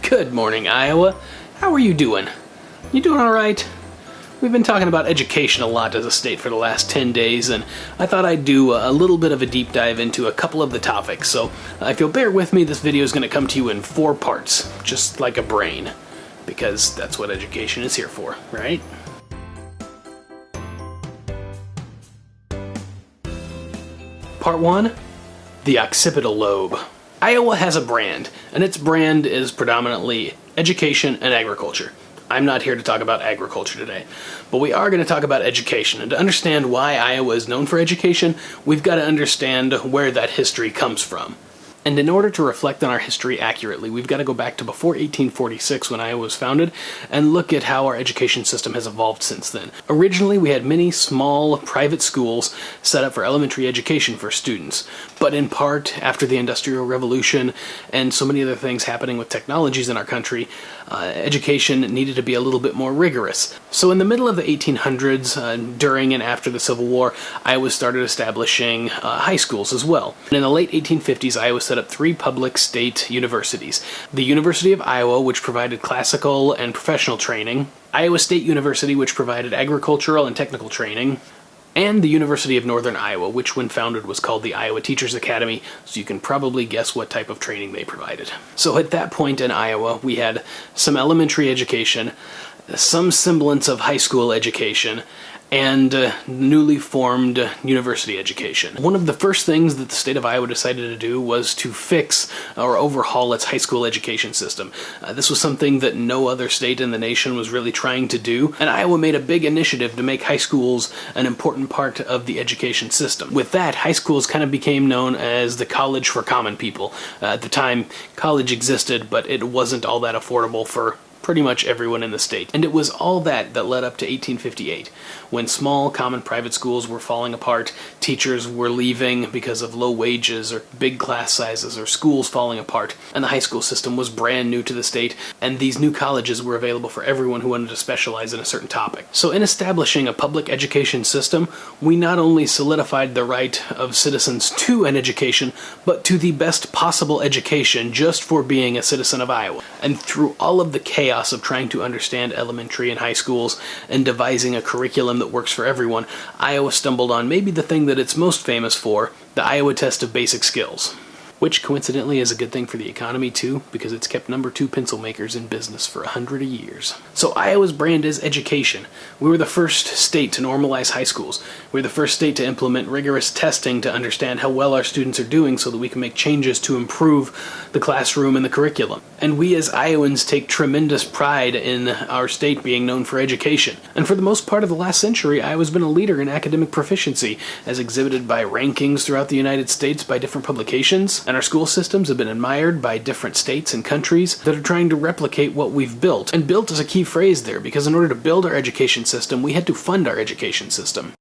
Good morning, Iowa. How are you doing? You doing alright? We've been talking about education a lot as a state for the last 10 days, and I thought I'd do a little bit of a deep dive into a couple of the topics. So if you'll bear with me, this video is going to come to you in 4 parts, just like a brain, because that's what education is here for, right? Part 1, the occipital lobe. Iowa has a brand, and its brand is predominantly education and agriculture. I'm not here to talk about agriculture today, but we are going to talk about education. And to understand why Iowa is known for education, we've got to understand where that history comes from. And in order to reflect on our history accurately, we've got to go back to before 1846 when Iowa was founded and look at how our education system has evolved since then. Originally, we had many small private schools set up for elementary education for students, but in part, after the Industrial Revolution and so many other things happening with technologies in our country, education needed to be a little bit more rigorous. So in the middle of the 1800s, during and after the Civil War, Iowa started establishing high schools as well. And in the late 1850s, Iowa set up 3 public state universities. The University of Iowa, which provided classical and professional training, Iowa State University, which provided agricultural and technical training, and the University of Northern Iowa, which when founded was called the Iowa Teachers Academy, so you can probably guess what type of training they provided. So at that point in Iowa, we had some elementary education, some semblance of high school education, and newly formed university education. One of the first things that the state of Iowa decided to do was to fix or overhaul its high school education system. This was something that no other state in the nation was really trying to do, and Iowa made a big initiative to make high schools an important part of the education system. With that, high schools kind of became known as the college for common people. At the time, college existed, but it wasn't all that affordable for pretty much everyone in the state. And it was all that led up to 1858, when small, common private schools were falling apart, teachers were leaving because of low wages or big class sizes or schools falling apart, and the high school system was brand new to the state, and these new colleges were available for everyone who wanted to specialize in a certain topic. So in establishing a public education system, we not only solidified the right of citizens to an education, but to the best possible education just for being a citizen of Iowa. And through all of the chaos of trying to understand elementary and high schools and devising a curriculum that works for everyone, Iowa stumbled on maybe the thing that it's most famous for, the Iowa Test of Basic Skills. Which coincidentally is a good thing for the economy too, because it's kept number 2 pencil makers in business for 100 years. So Iowa's brand is education. We were the first state to normalize high schools. We were the first state to implement rigorous testing to understand how well our students are doing so that we can make changes to improve the classroom and the curriculum. And we as Iowans take tremendous pride in our state being known for education. And for the most part of the last century, Iowa's been a leader in academic proficiency, as exhibited by rankings throughout the United States by different publications. And our school systems have been admired by different states and countries that are trying to replicate what we've built. And built is a key phrase there, because in order to build our education system, we had to fund our education system.